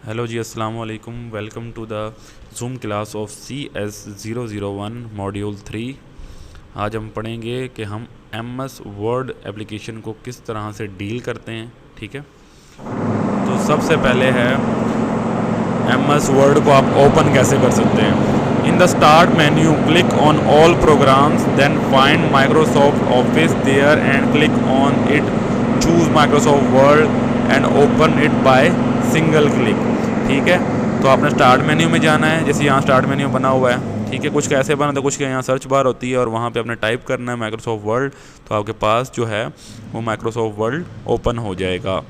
Hello जी, अस्सलाम वालेकुम। Welcome to the Zoom class of CS001 module 3। आज हम पढ़ेंगे कि हम MS वर्ड एप्लीकेशन को किस तरह से डील करते हैं। ठीक है, तो सबसे पहले है MS वर्ड को आप ओपन कैसे कर सकते हैं। In the start menu click on all programs, then find Microsoft Office there and click on it, choose Microsoft Word and open it by single click. ठीक है, तो आपने स्टार्ट मेन्यू में जाना है, जैसे यहाँ स्टार्ट मेन्यू बना हुआ है। ठीक है, कुछ कैसे बना तो कुछ के यहाँ सर्च बार होती है और वहाँ पे आपने टाइप करना है माइक्रोसॉफ्ट वर्ड, तो आपके पास जो है वो माइक्रोसॉफ्ट वर्ड ओपन हो जाएगा।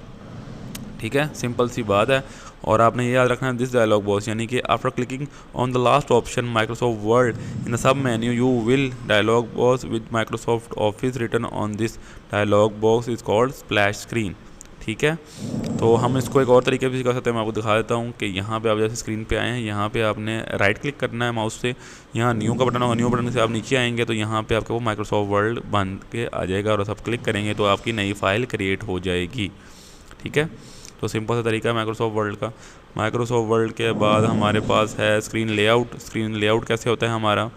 ठीक है, सिंपल सी बात है। और आपने ये याद रखना है दिस डायलॉग बॉक्स, यानी कि after clicking on the last option Microsoft Word in the sub menu you will dialog box with Microsoft Office written on this dialog box is called splash screen. ठीक है, तो हम इसको एक और तरीके से कर सकते हैं, मैं आपको दिखा देता हूँ कि यहाँ पे आप जैसे स्क्रीन पे आए हैं, यहाँ पे आपने राइट क्लिक करना है माउस से, यहाँ न्यू का बटन होगा, न्यू बटन से आप नीचे आएंगे तो यहाँ पे आपका वो माइक्रोसॉफ्ट वर्ड बन के आ जाएगा और सब क्लिक करेंगे तो आपकी नई फाइल क्रिएट हो जाएगी। ठीक है, तो सिंपल सा तरीका है माइक्रोसॉफ्ट वर्ड का। माइक्रोसॉफ्ट वर्ड के बाद हमारे पास है स्क्रीन लेआउट। स्क्रीन लेआउट कैसे होता है हमारा,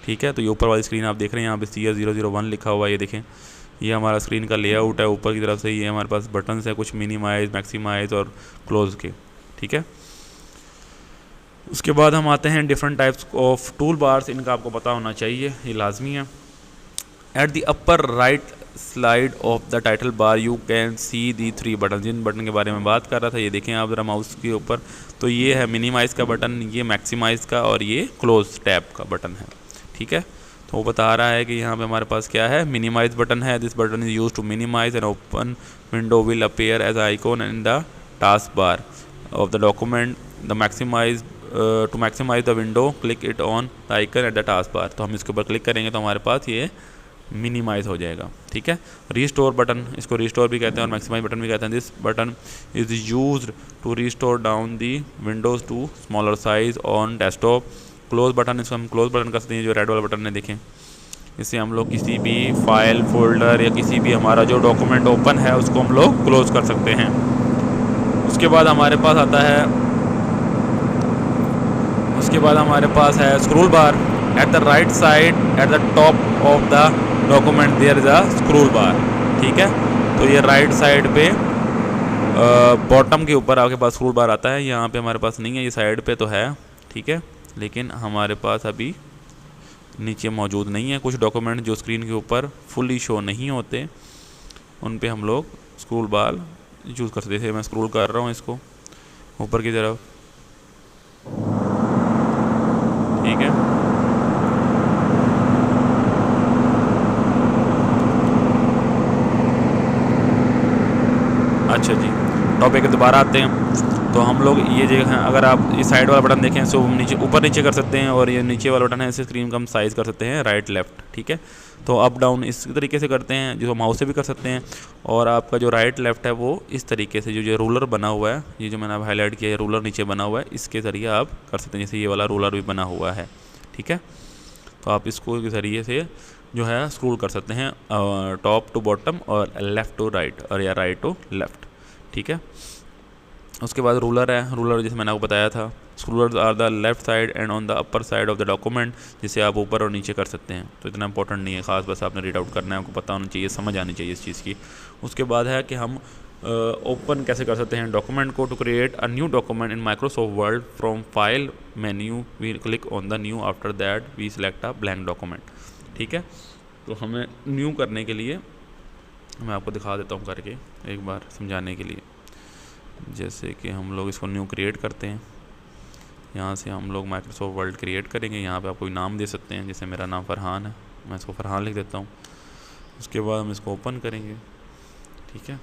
ठीक है, तो ये ऊपर वाली स्क्रीन आप देख रहे हैं, यहाँ पे CS001 लिखा हुआ है, ये देखें, ये हमारा स्क्रीन का लेआउट है। ऊपर की तरफ से ये हमारे पास बटन्स है, कुछ मिनिमाइज, मैक्सिमाइज और क्लोज के। ठीक है, उसके बाद हम आते हैं different types of tool bars, इनका आपको पता होना चाहिए, ये लाजमी है। At the upper right slide of the title bar you can see the 3 button. जिन बटन के बारे में बात कर रहा था, ये देखें आप ज़रा माउस के ऊपर, तो ये है मिनिमाइज़ का बटन, ये मैक्सिमाइज़ का और ये क्लोज टैब का बटन है। ठीक है, तो वो बता रहा है कि यहाँ पे हमारे पास क्या है, मिनिमाइज बटन है। This button is use to minimize an open window will appear as icon in the task bar of the document. The maximize to maximize the window click it on the icon at the task bar. तो हम इसके ऊपर click करेंगे तो हमारे पास ये minimise हो जाएगा। ठीक है, रीस्टोर बटन, इसको रीस्टोर भी कहते हैं और मैक्सिमाइज बटन भी कहते हैं। This button is used to restore down the windows to smaller size on desktop. Close button, इसको हम क्लोज बटन कर सकते हैं, जो रेड वाला बटन है देखें, इससे हम लोग किसी भी फाइल, फोल्डर या किसी भी हमारा जो डॉक्यूमेंट ओपन है उसको हम लोग क्लोज कर सकते हैं। उसके बाद हमारे पास आता है, उसके बाद हमारे पास है scroll bar. At the right side at the top of the document there is a scroll bar. ठीक है, तो ये राइट साइड पे बॉटम के ऊपर आपके पास स्क्रोल बार आता है, यहाँ पे हमारे पास नहीं है, ये साइड पे तो है। ठीक है, लेकिन हमारे पास अभी नीचे मौजूद नहीं है। कुछ डॉक्यूमेंट जो स्क्रीन के ऊपर फुली शो नहीं होते उन पे हम लोग स्क्रोल बार यूज़ कर सकते हैं। मैं स्क्रोल कर रहा हूँ इसको ऊपर की तरफ। ठीक है, अच्छा जी, टॉपिक दोबारा आते हैं। तो हम लोग ये जगह, अगर आप ये साइड वाला बटन देखें इसको हम नीचे ऊपर नीचे कर सकते हैं, और ये नीचे वाला बटन है इसे स्क्रीन का हम साइज़ कर सकते हैं राइट लेफ़्ट। ठीक है, तो अप डाउन इस तरीके से करते हैं, जो माउस से भी कर सकते हैं। और आपका जो राइट लेफ़्ट है वो इस तरीके से, जो रूलर बना हुआ है, ये जो मैंने हाईलाइट किया है रूलर नीचे बना हुआ है, इसके ज़रिए आप कर सकते हैं। जैसे ये वाला रूलर भी बना हुआ है। ठीक है, तो आप इसको के ज़रिए से जो है स्क्रॉल कर सकते हैं टॉप टू बॉटम और लेफ़्ट टू राइट और या राइट टू लेफ़्ट। ठीक है, उसके बाद रूलर है। रूलर जैसे मैंने आपको बताया था, rulers are the left side and on the upper side of the document, जिसे आप ऊपर और नीचे कर सकते हैं। तो इतना इंपॉर्टेंट नहीं है ख़ास, बस आपने रीड आउट करना है, आपको पता होना चाहिए, समझ आनी चाहिए इस चीज़ की। उसके बाद है कि हम ओपन कैसे कर सकते हैं डॉक्यूमेंट को। To create a new document in Microsoft Word from file menu we click on the new, after that we select a blank document. ठीक है, तो हमें न्यू करने के लिए मैं आपको दिखा देता हूँ करके एक बार समझाने के लिए। जैसे कि हम लोग इसको न्यू क्रिएट करते हैं, यहाँ से हम लोग माइक्रोसॉफ्ट वर्ड क्रिएट करेंगे। यहाँ पे आप कोई नाम दे सकते हैं, जैसे मेरा नाम फरहान है, मैं इसको फरहान लिख देता हूँ। उसके बाद हम इसको ओपन करेंगे। ठीक है,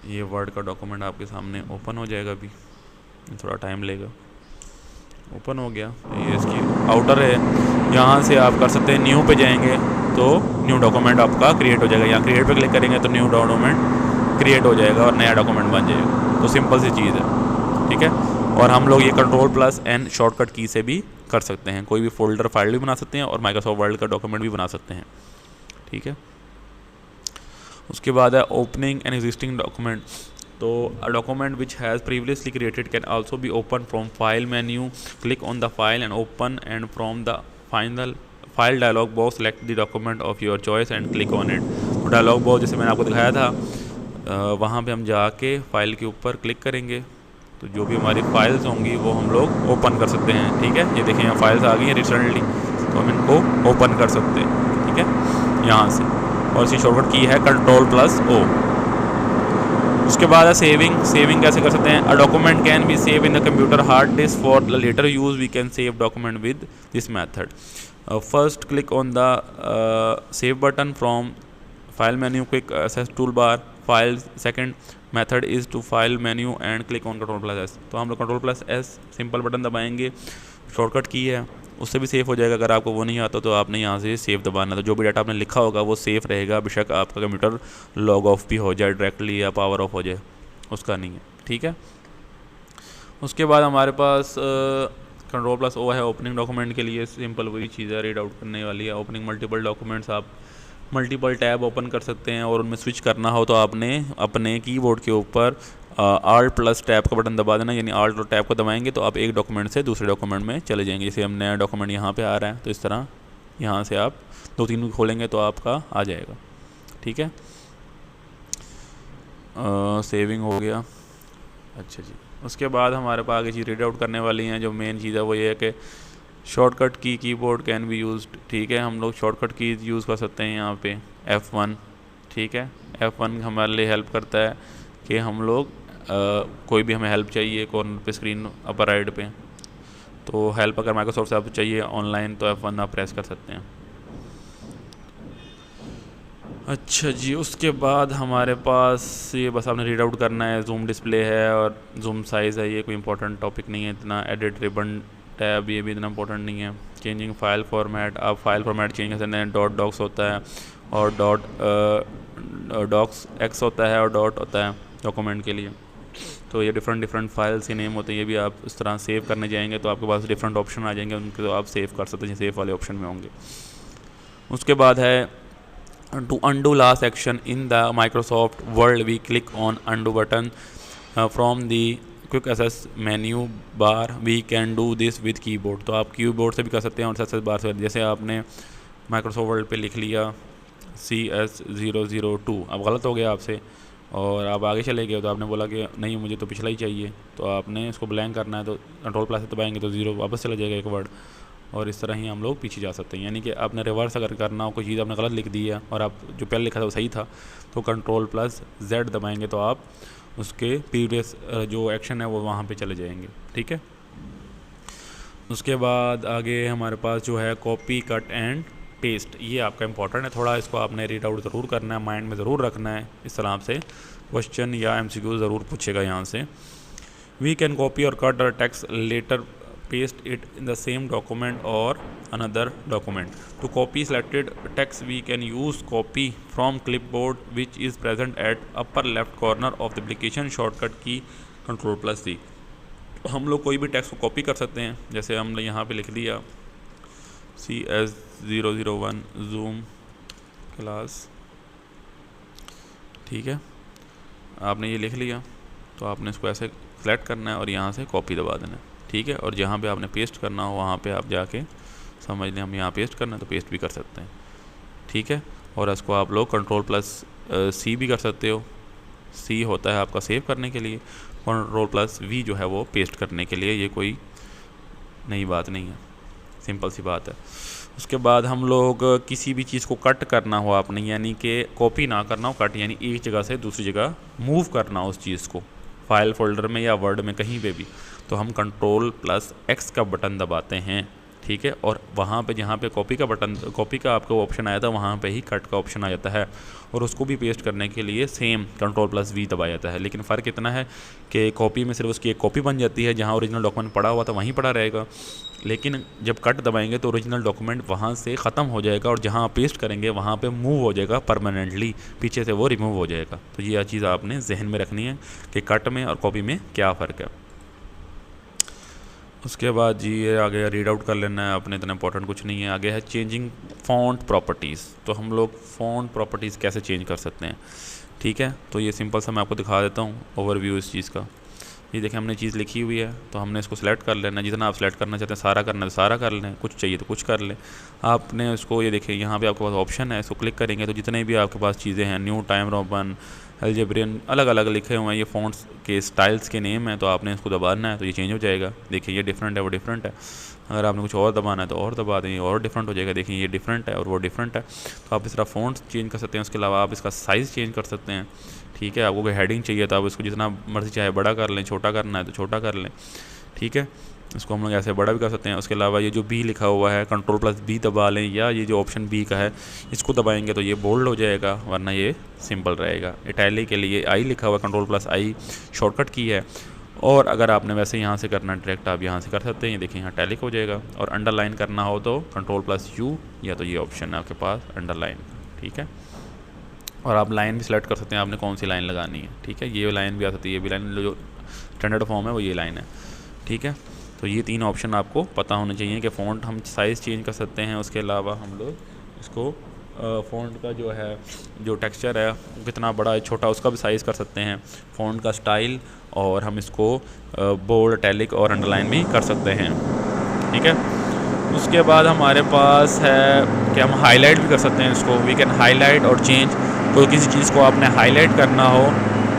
ये वर्ड का डॉक्यूमेंट आपके सामने ओपन हो जाएगा, अभी थोड़ा टाइम लेगा। ओपन हो गया, ये इसकी आउटर है, यहाँ से आप कर सकते हैं न्यू पे जाएंगे तो न्यू डॉक्यूमेंट आपका क्रिएट हो जाएगा। यहाँ क्रिएट पे क्लिक करेंगे तो न्यू डॉक्यूमेंट क्रिएट हो जाएगा और नया डॉक्यूमेंट बन जाएगा। तो सिंपल सी चीज़ है। ठीक है, और हम लोग ये Ctrl+N शॉर्टकट की से भी कर सकते हैं, कोई भी फोल्डर फाइल भी बना सकते हैं और माइक्रोसॉफ्ट वर्ड का डॉक्यूमेंट भी बना सकते हैं। ठीक है, उसके बाद है ओपनिंग एन एग्जिस्टिंग डॉक्यूमेंट। तो a document which has previously created can also be opened from file menu. Click on the file and open, and from the final file dialog box select the document of your choice and click on it. तो dialog box जैसे मैंने आपको दिखाया था वहाँ पे हम जाके फाइल के ऊपर क्लिक करेंगे तो जो भी हमारी फाइल्स होंगी वो हम लोग ओपन कर सकते हैं। ठीक है, ये देखें यहाँ फाइल्स आ गई हैं रिसेंटली, तो हम इनको ओपन कर सकते हैं। ठीक है, यहाँ से, और इसकी शॉर्टकट की है Ctrl+O। उसके बाद है सेविंग कैसे कर सकते हैं। A document can be save in the computer hard disk for the letter use. We can save document with this method. First click on the save button from file menu, quick access tool bar, file. Second method is to file menu and click on Ctrl+S। तो हम लोग Ctrl+S simple button दबाएंगे, shortcut की है, उससे भी safe हो जाएगा। अगर आपको वो नहीं आता तो आपने यहाँ से सेव दबाना, तो जो भी डाटा आपने लिखा होगा वो सेफ़ रहेगा, बेशक आपका कंप्यूटर लॉग ऑफ भी हो जाए डायरेक्टली या पावर ऑफ हो जाए, उसका नहीं है। ठीक है, उसके बाद हमारे पास Ctrl+O है ओपनिंग डॉक्यूमेंट के लिए। सिंपल वही चीज़ है, रीड आउट करने वाली है। ओपनिंग मल्टीपल डॉक्यूमेंट्स, आप मल्टीपल टैब ओपन कर सकते हैं, और उनमें स्विच करना हो तो आपने अपने कीबोर्ड के ऊपर Alt+ टैब का बटन दबा देना, यानी Alt और टैब को दबाएंगे तो आप एक डॉक्यूमेंट से दूसरे डॉक्यूमेंट में चले जाएंगे। जैसे हम नया डॉक्यूमेंट यहाँ पे आ रहा है तो इस तरह यहाँ से आप 2-3 खोलेंगे तो आपका आ जाएगा। ठीक है, सेविंग हो गया। अच्छा जी, उसके बाद हमारे पास आगे चीज़ रीड आउट करने वाली हैं। जो मेन चीज़ है वो ये है कि शॉर्टकट की कीबोर्ड कैन बी यूज्ड। ठीक है, हम लोग शॉर्टकट की यूज़ कर सकते हैं यहाँ पे F1। ठीक है, F1 हमारे लिए हेल्प करता है कि हम लोग कोई भी हमें हेल्प चाहिए कॉर्नर पे स्क्रीन अपर राइट पे, तो हेल्प अगर माइक्रोसॉफ्ट से आपको चाहिए ऑनलाइन तो F1 आप प्रेस कर सकते हैं। अच्छा जी, उसके बाद हमारे पास ये बस आपने रीड आउट करना है। जूम डिस्प्ले है और जूम साइज़ है, ये कोई इंपॉर्टेंट टॉपिक नहीं है इतना। एडिट रिबन टैब, ये भी इतना इंपॉर्टेंट नहीं है। चेंजिंग फाइल फॉर्मेट, आप फाइल फॉर्मेट चेंज कर सकते हैं। .docs होता है और .docx होता है और डॉट होता है डॉक्यूमेंट के लिए। तो ये डिफरेंट फाइल्स के नेम होते हैं, ये भी आप इस तरह सेव करने जाएंगे तो आपके पास डिफरेंट ऑप्शन आ जाएंगे, उनके तो आप सेव कर सकते हैं, सेव वाले ऑप्शन में होंगे। उसके बाद है to undo last action in the Microsoft Word, we click on undo button from the quick access menu bar. We can do this with keyboard। तो आप कीबोर्ड से भी कर सकते हैं और एक्सेस बार से। जैसे आपने Microsoft Word पे लिख लिया CS002, अब गलत हो गया आपसे और आप आगे चले गए तो आपने बोला कि नहीं मुझे तो पिछला ही चाहिए, तो आपने इसको ब्लैंक करना है तो Ctrl+ दबाएंगे तो 0 वापस चला जाएगा एक वर्ड, और इस तरह ही हम लोग पीछे जा सकते हैं। यानी कि आपने रिवर्स अगर करना हो, कोई चीज़ आपने गलत लिख दी है और आप जो पहले लिखा था वो सही था, तो Ctrl+Z दबाएंगे तो आप उसके प्रीवियस जो एक्शन है वो वहाँ पे चले जाएंगे। ठीक है, उसके बाद आगे हमारे पास जो है कॉपी कट एंड पेस्ट, ये आपका इंपॉर्टेंट है थोड़ा, इसको आपने रीड आउट ज़रूर करना है, माइंड में ज़रूर रखना है। इस तरह से क्वेश्चन या MCQ ज़रूर पूछेगा यहाँ से। वी कैन कॉपी और cut the text letter paste it in the same document or another document. To copy selected text we can use copy from clipboard which is present at upper left corner of the application, shortcut की Ctrl+C। हम लोग कोई भी text को copy कर सकते हैं, जैसे हमने यहाँ पे लिख दिया CS001 जूम क्लास। ठीक है, आपने ये लिख लिया तो आपने इसको ऐसे सेलेक्ट करना है और यहाँ से कॉपी दबा देना है। ठीक है, और जहाँ पे आपने पेस्ट करना हो वहाँ पे आप जाके समझ लें हम यहाँ पेस्ट करना है तो पेस्ट भी कर सकते हैं। ठीक है, और इसको आप लोग Ctrl+C भी कर सकते हो। C होता है आपका सेव करने के लिए, Ctrl+V जो है वो पेस्ट करने के लिए। ये कोई नई बात नहीं है, सिंपल सी बात है। उसके बाद हम लोग किसी भी चीज़ को कट करना हो आपने, यानी कि कॉपी ना करना हो, कट यानी एक जगह से दूसरी जगह मूव करना हो उस चीज़ को, फाइल फोल्डर में या वर्ड में कहीं पे भी, तो हम Ctrl+X का बटन दबाते हैं। ठीक है, और वहाँ पे जहाँ पे कॉपी का आपको ऑप्शन आया था वहाँ पे ही कट का ऑप्शन आ जाता है, और उसको भी पेस्ट करने के लिए सेम Ctrl+V दबाया जाता है। लेकिन फ़र्क इतना है कि कॉपी में सिर्फ उसकी एक कॉपी बन जाती है, जहाँ ओरिजिनल डॉक्यूमेंट पड़ा हुआ था वहीं पड़ा रहेगा, लेकिन जब कट दबाएंगे तो ओरिजिनल डॉक्यूमेंट वहाँ से ख़त्म हो जाएगा और जहाँ पेस्ट करेंगे वहाँ पे मूव हो जाएगा परमानेंटली, पीछे से वो रिमूव हो जाएगा। तो ये चीज़ आपने जहन में रखनी है कि कट में और कॉपी में क्या फ़र्क है। उसके बाद जी ये आगे रीड आउट कर लेना है अपने, इतना इंपॉर्टेंट कुछ नहीं है। आगे है चेंजिंग फ़ॉन्ट प्रॉपर्टीज़। तो हम लोग फ़ॉन्ट प्रॉपर्टीज़ कैसे चेंज कर सकते हैं। ठीक है। तो ये सिंपल सा मैं आपको दिखा देता हूँ ओवरव्यू इस चीज़ का। ये देखें हमने चीज़ लिखी हुई है, तो हमने इसको सेलेक्ट कर लेना, जितना आप सेलेक्ट करना चाहते हैं, सारा करना है तो सारा कर लें, कुछ चाहिए तो कुछ कर लें। आपने उसको ये देखें यहाँ पे आपके पास ऑप्शन है, इसको क्लिक करेंगे तो जितने भी आपके पास चीज़ें हैं, न्यू टाइम रोमन, अलजेब्रियन, अलग अलग लिखे हुए हैं, ये फ़ॉन्ट्स के स्टाइल्स के नेम हैं, तो आपने इसको दबाना है तो ये चेंज हो जाएगा। देखिए ये डिफरेंट है, वो डिफरेंट है। अगर आपने कुछ और दबाना है तो और दबा दें, और डिफरेंट हो जाएगा। देखिए ये डिफरेंट है और वो डिफरेंट है। तो आप इस तरह फ़ॉन्ट्स चेंज कर सकते हैं। उसके अलावा आप इसका साइज़ चेंज कर सकते हैं। ठीक है, आपको कोई हेडिंग चाहिए तो आप इसको जितना मर्जी चाहे बड़ा कर लें, छोटा करना है तो छोटा कर लें। ठीक है, इसको हम लोग ऐसे बड़ा भी कर सकते हैं। उसके अलावा ये जो बी लिखा हुआ है, Ctrl+B दबा लें, या ये जो ऑप्शन बी का है इसको दबाएंगे तो ये बोल्ड हो जाएगा, वरना ये सिंपल रहेगा। इटैलिक के लिए आई लिखा हुआ है, Ctrl+I शॉर्टकट की है। और अगर आपने वैसे यहाँ से करना डायरेक्ट आप यहाँ से कर सकते हैं। ये देखिए यहाँ इटैलिक हो जाएगा। और अंडरलाइन करना हो तो Ctrl+U, या तो ये ऑप्शन है आपके पास अंडरलाइन। ठीक है, और आप लाइन भी सिलेक्ट कर सकते हैं, आपने कौन सी लाइन लगानी है। ठीक है, ये लाइन भी आ सकती है, ये भी लाइन, जो स्टैंडर्ड फॉर्म है वो ये लाइन है। ठीक है, तो ये 3 ऑप्शन आपको पता होने चाहिए कि फ़ॉन्ट हम साइज़ चेंज कर सकते हैं। उसके अलावा हम लोग इसको फ़ॉन्ट का जो है, जो टेक्सचर है वो कितना बड़ा है छोटा, उसका भी साइज़ कर सकते हैं। फ़ॉन्ट का स्टाइल, और हम इसको बोल्ड, इटैलिक और अंडरलाइन भी कर सकते हैं। ठीक है, उसके बाद हमारे पास है कि हम हाईलाइट भी कर सकते हैं इसको। वी कैन हाईलाइट और चेंज। तो किसी चीज़ को आपने हाईलाइट करना हो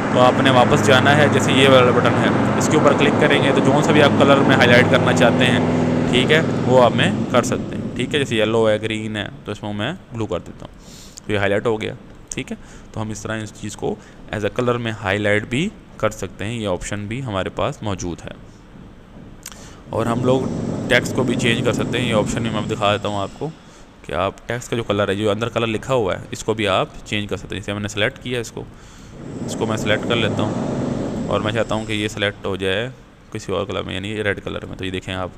तो आपने वापस जाना है, जैसे ये वाला बटन है, इसके ऊपर क्लिक करेंगे तो जो सा भी आप कलर में हाईलाइट करना चाहते हैं, ठीक है, वो आप में कर सकते हैं। ठीक है, जैसे येलो है, ग्रीन है, तो इसमें मैं ब्लू कर देता हूँ तो ये हाईलाइट हो गया। ठीक है, तो हम इस तरह इस चीज़ को एज अ कलर में हाईलाइट भी कर सकते हैं। ये ऑप्शन भी हमारे पास मौजूद है। और हम लोग टेक्स्ट को भी चेंज कर सकते हैं। ये ऑप्शन भी मैं दिखा देता हूँ आपको कि आप टेक्स्ट का जो कलर है, जो अंदर कलर लिखा हुआ है, इसको भी आप चेंज कर सकते हैं। जैसे मैंने सेलेक्ट किया इसको मैं सेलेक्ट कर लेता हूँ और मैं चाहता हूँ कि ये सेलेक्ट हो जाए किसी और कलर में, यानी रेड कलर में। तो ये देखें आप,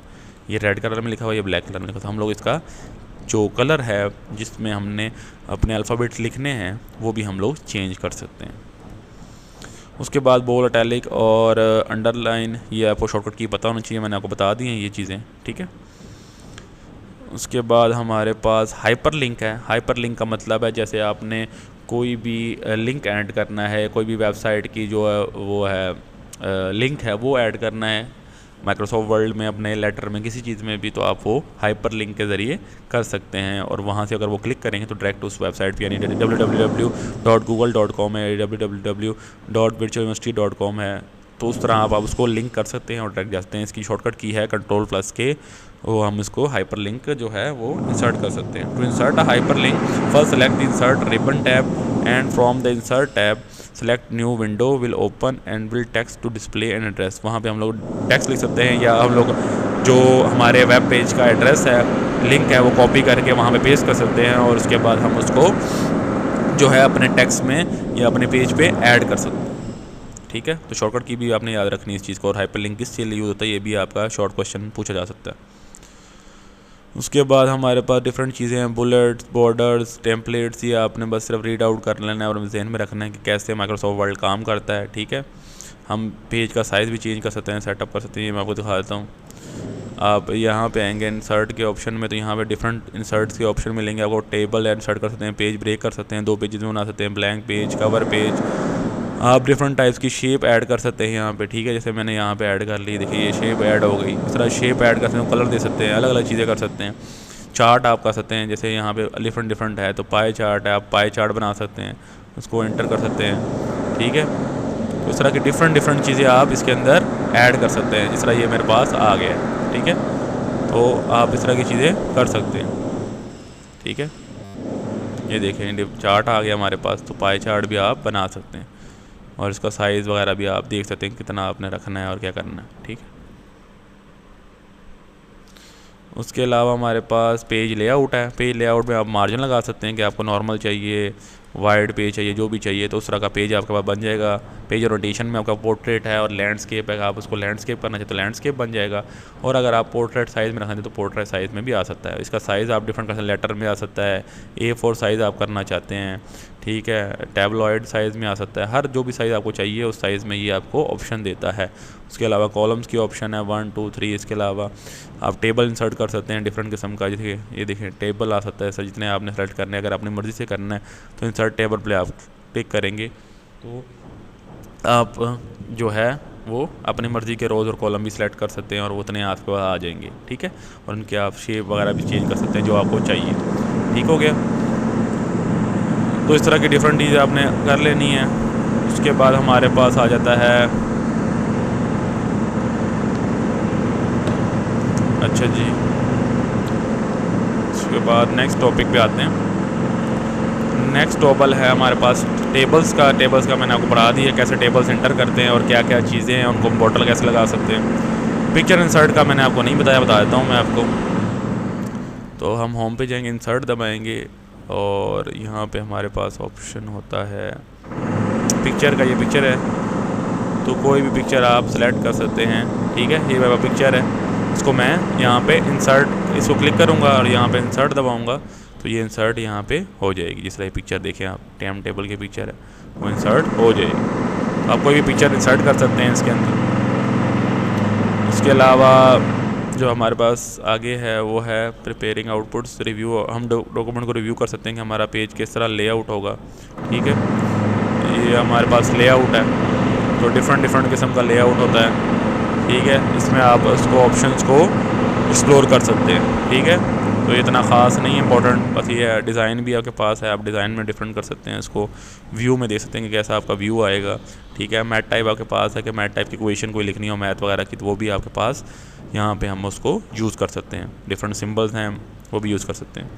ये रेड कलर में लिखा हुआ है, ये ब्लैक कलर में लिखा। तो हम लोग इसका जो कलर है जिसमें हमने अपने अल्फ़ाबेट्स लिखने हैं वो भी हम लोग चेंज कर सकते हैं। उसके बाद बोल्ड, इटैलिक और अंडरलाइन, ये आपको शॉर्टकट की पता होना चाहिए, मैंने आपको बता दी हैं ये चीज़ें। ठीक है, उसके बाद हमारे पास हाइपर लिंक है। हाइपर लिंक का मतलब है जैसे आपने कोई भी लिंक ऐड करना है, कोई भी वेबसाइट की जो है वो है लिंक है वो ऐड करना है माइक्रोसॉफ्ट वर्ड में, अपने लेटर में, किसी चीज़ में भी, तो आप वो हाइपर लिंक के ज़रिए कर सकते हैं। और वहाँ से अगर वो क्लिक करेंगे तो डायरेक्ट उस वेबसाइट पे, यानी www.google.com है, www.virtualuniversity.com है, तो उस तरह आप उसको लिंक कर सकते हैं और डायरेक्ट जा सकते हैं। इसकी शॉर्टकट की है Ctrl+K, वो हम इसको हाइपर लिंक जो है वो इंसर्ट कर सकते हैं। To insert a hyper link, first select the insert ribbon tab and from the insert tab select new window will open and will text to display and address. वहाँ पे हम लोग टेक्स्ट लिख सकते हैं, या हम लोग जो हमारे वेब पेज का एड्रेस है, लिंक है, वो कॉपी करके वहाँ पे पेस्ट कर सकते हैं और उसके बाद हम उसको जो है अपने टेक्स्ट में या अपने पेज पे ऐड कर सकते हैं। ठीक है, तो शॉर्टकट की भी आपने याद रखनी इस चीज़ को। और हाइपर लिंक किस चीज़ लिए यूज़ होता है, ये भी आपका शॉर्ट क्वेश्चन पूछा जा सकता है। उसके बाद हमारे पास डिफरेंट चीज़ें हैं, बुलेट्स, बॉर्डर्स, टेम्पलेट्स। ये आपने बस सिर्फ रीड आउट कर लेना है और जहन में रखना है कि कैसे माइक्रोसॉफ्ट वर्ड काम करता है। ठीक है, हम पेज का साइज़ भी चेंज कर सकते हैं, सेटअप कर सकते हैं। ये मैं आपको दिखा देता हूँ। आप यहाँ पे आएंगे इंसर्ट के ऑप्शन में, तो यहाँ पे डिफरेंट इंसर्ट्स के ऑप्शन मिलेंगे आपको। टेबल इंसर्ट कर सकते हैं, पेज ब्रेक कर सकते हैं, 2 पेजेस में बना सकते हैं, ब्लैंक पेज, कवर पेज। आप डिफरेंट टाइप्स की शेप ऐड कर सकते हैं यहाँ पे। ठीक है, जैसे मैंने यहाँ पे ऐड कर ली, देखिए ये शेप ऐड हो गई। इस तरह शेप ऐड कर सकते हैं, कलर दे सकते हैं, अलग अलग चीज़ें कर सकते हैं। चार्ट आप कर सकते हैं, जैसे यहाँ पे डिफरेंट है, तो पाई चार्ट है, आप पाई चार्ट बना सकते हैं, उसको एंटर कर सकते हैं। ठीक है, तो इस तरह की डिफरेंट चीज़ें आप इसके अंदर ऐड कर सकते हैं। जिस तरह ये मेरे पास आ गया है। ठीक है, तो आप इस तरह की चीज़ें कर सकते हैं। ठीक है, ये देखें चार्ट आ गया हमारे पास, तो पाई चार्ट भी आप बना सकते हैं और इसका साइज़ वगैरह भी आप देख सकते हैं कितना आपने रखना है और क्या करना है। ठीक है, उसके अलावा हमारे पास पेज लेआउट है। पेज लेआउट में आप मार्जिन लगा सकते हैं कि आपको नॉर्मल चाहिए, वाइड पेज चाहिए, जो भी चाहिए, तो उस तरह का पेज आपके पास बन जाएगा। पेज रोटेशन में आपका पोर्ट्रेट है और लैंडस्केप है, आप उसको लैंडस्केप करना चाहते तो लैंडस्केप बन जाएगा। और अगर आप पोर्ट्रेट साइज़ में रखना चाहते तो पोर्ट्रेट साइज़ में भी आ सकता है। इसका साइज़ आप डिफरेंट कर सकते हैं, लेटर में आ सकता है, A4 साइज़ आप करना चाहते हैं। ठीक है, टैबलॉइड साइज़ में आ सकता है, हर जो भी साइज़ आपको चाहिए उस साइज़ में ये आपको ऑप्शन देता है। उसके अलावा कॉलम्स की ऑप्शन है 1 2 3। इसके अलावा आप टेबल इंसर्ट कर सकते हैं डिफरेंट किस्म का। जैसे ये देखिए टेबल आ सकता है सर, जितने आपने सेलेक्ट करने हैं। अगर अपनी मर्ज़ी से करना है तो इंसर्ट टेबल पे आप क्लिक करेंगे तो आप जो है वो अपनी मर्ज़ी के रोज़ और कॉलम भी सिलेक्ट कर सकते हैं और वो उतने आपके पास आ जाएंगे, ठीक है। और उनके आप शेप वगैरह भी चेंज कर सकते हैं जो आपको चाहिए, ठीक हो गया। तो इस तरह की डिफरेंट चीज़ें आपने कर लेनी है। उसके बाद हमारे पास आ जाता है, अच्छा जी, उसके बाद नेक्स्ट टॉपिक पे आते हैं। नेक्स्ट टॉपिक है हमारे पास टेबल्स का। टेबल्स का मैंने आपको पढ़ा दिया कैसे टेबल्स एंटर करते हैं और क्या क्या चीज़ें हैं, उनको बॉटल कैसे लगा सकते हैं। पिक्चर इंसर्ट का मैंने आपको नहीं बताया, बता देता हूँ मैं आपको। तो हम होम पे जाएंगे, इंसर्ट दबाएंगे और यहाँ पे हमारे पास ऑप्शन होता है पिक्चर का। ये पिक्चर है, तो कोई भी पिक्चर आप सेलेक्ट कर सकते हैं, ठीक है। ये मेरा पिक्चर है, इसको मैं यहाँ पे इंसर्ट इसको क्लिक करूँगा और यहाँ पे इंसर्ट दबाऊँगा तो ये इंसर्ट यहाँ पे हो जाएगी। जिस तरह पिक्चर देखें आप, टाइम टेबल की पिक्चर है, वो इंसर्ट हो जाएगी। तो आप कोई भी पिक्चर इंसर्ट कर सकते हैं इसके अंदर। इसके अलावा जो हमारे पास आगे है वो है प्रिपेयरिंग आउटपुट्स रिव्यू। हम डॉक्यूमेंट को रिव्यू कर सकते हैं कि हमारा पेज किस तरह लेआउट होगा, ठीक है। ये हमारे पास लेआउट है, तो डिफरेंट किस्म का लेआउट होता है, ठीक है। इसमें आप उसको ऑप्शंस को एक्सप्लोर कर सकते हैं, ठीक है। तो इतना ख़ास नहीं है, इंपॉर्टेंट बस ये है। डिज़ाइन भी आपके पास है, आप डिज़ाइन में डिफरेंट कर सकते हैं, इसको व्यू में देख सकते हैं कि कैसा आपका व्यू आएगा, ठीक है। मैथ टाइप आपके पास है कि मैथ टाइप की इक्वेशन कोई लिखनी हो मैथ वगैरह की, तो वो भी आपके पास यहाँ पे हम उसको यूज़ कर सकते हैं। डिफरेंट सिंबल्स हैं, वो भी यूज़ कर सकते हैं।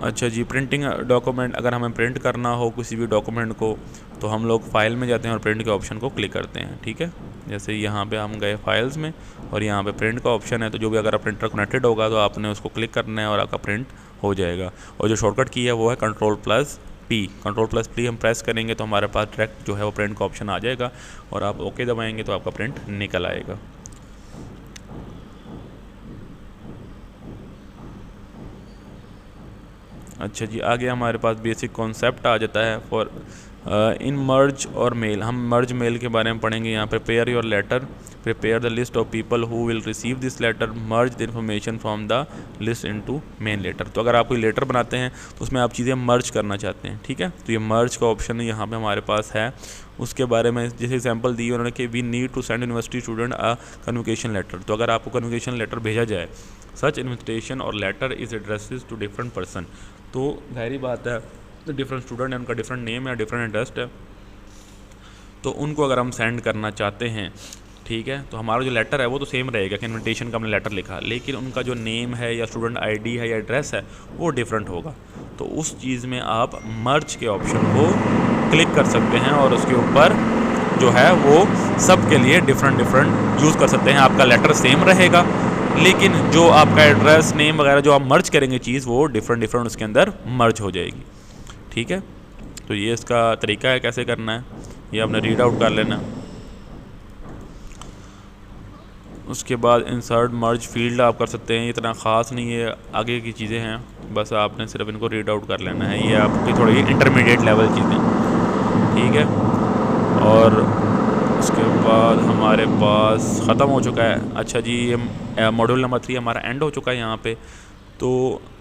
अच्छा जी, प्रिंटिंग डॉक्यूमेंट, अगर हमें प्रिंट करना हो किसी भी डॉक्यूमेंट को तो हम लोग फाइल में जाते हैं और प्रिंट के ऑप्शन को क्लिक करते हैं, ठीक है। जैसे यहाँ पे हम गए फाइल्स में और यहाँ पे प्रिंट का ऑप्शन है, तो जो भी अगर प्रिंटर कनेक्टेड होगा तो आपने उसको क्लिक करना है और आपका प्रिंट हो जाएगा। और जो शॉर्टकट की है वो है Ctrl+P। Ctrl+P हम प्रेस करेंगे तो हमारे पास डायरेक्ट जो है वो प्रिंट का ऑप्शन आ जाएगा और आप ओके दबाएंगे तो आपका प्रिंट निकल आएगा। अच्छा जी, आगे हमारे पास बेसिक कॉन्सेप्ट आ जाता है फॉर इन मर्ज और मेल। हम मर्ज मेल के बारे में पढ़ेंगे। यहाँ prepare your letter, prepare the list of people who will receive this letter, merge the information from the list into main letter. तो अगर आप कोई लेटर बनाते हैं तो उसमें आप चीज़ें मर्ज करना चाहते हैं, ठीक है। तो ये मर्ज का ऑप्शन यहाँ पे हमारे पास है। उसके बारे में जैसे एग्जांपल दी उन्होंने कि we need to send university student a convocation letter. तो अगर आपको कन्वोकेशन लेटर भेजा जाए, सच इन्विटेशन और letter is addresses to different person, तो जाहिर बात है तो डिफरेंट स्टूडेंट है, उनका डिफरेंट नेम है, डिफरेंट एड्रेस है, तो उनको अगर हम सेंड करना चाहते हैं, ठीक है, तो हमारा जो लेटर है वो तो सेम रहेगा कि इन्विटेशन का हमने लेटर लिखा, लेकिन उनका जो नेम है या स्टूडेंट आईडी है या एड्रेस है वो डिफरेंट होगा। तो उस चीज़ में आप मर्ज के ऑप्शन को क्लिक कर सकते हैं और उसके ऊपर जो है वो सब के लिए डिफरेंट यूज़ कर सकते हैं। आपका लेटर सेम रहेगा लेकिन जो आपका एड्रेस नेम वगैरह जो आप मर्ज करेंगे चीज़ वो डिफरेंट उसके अंदर मर्ज हो जाएगी, ठीक है। तो ये इसका तरीका है कैसे करना है, ये आपने रीड आउट कर लेना। उसके बाद इंसर्ट मर्ज फील्ड आप कर सकते हैं, इतना ख़ास नहीं है, आगे की चीज़ें हैं, बस आपने सिर्फ इनको रीड आउट कर लेना है। ये आपकी थोड़ी इंटरमीडिएट लेवल चीज़ें, ठीक है। और उसके बाद हमारे पास ख़त्म हो चुका है। अच्छा जी, ये मॉड्यूल नंबर 3 हमारा एंड हो चुका है यहाँ पे। तो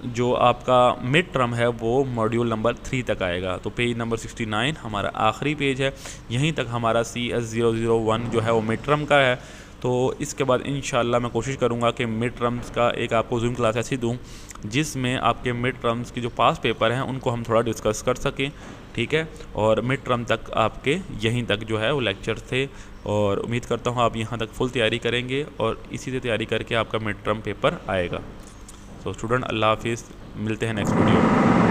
जो आपका मिड टर्म है वो मॉड्यूल नंबर 3 तक आएगा। तो पेज नंबर 69 हमारा आखिरी पेज है, यहीं तक हमारा CS001 जो है वो मिड टर्म का है। तो इसके बाद इंशाल्लाह मैं कोशिश करूँगा कि मिड टर्म्स का एक आपको जूम क्लास ऐसी दूँ जिसमें आपके मिड टर्म्स की जो पास पेपर हैं उनको हम थोड़ा डिस्कस कर सकें, ठीक है। और मिड टर्म तक आपके यहीं तक जो है वो लेक्चर थे और उम्मीद करता हूँ आप यहाँ तक फुल तैयारी करेंगे और इसी से तैयारी करके आपका मिड टर्म पेपर आएगा। तो स्टूडेंट, अल्लाह हाफिज़, मिलते हैं नेक्स्ट वीडियो में।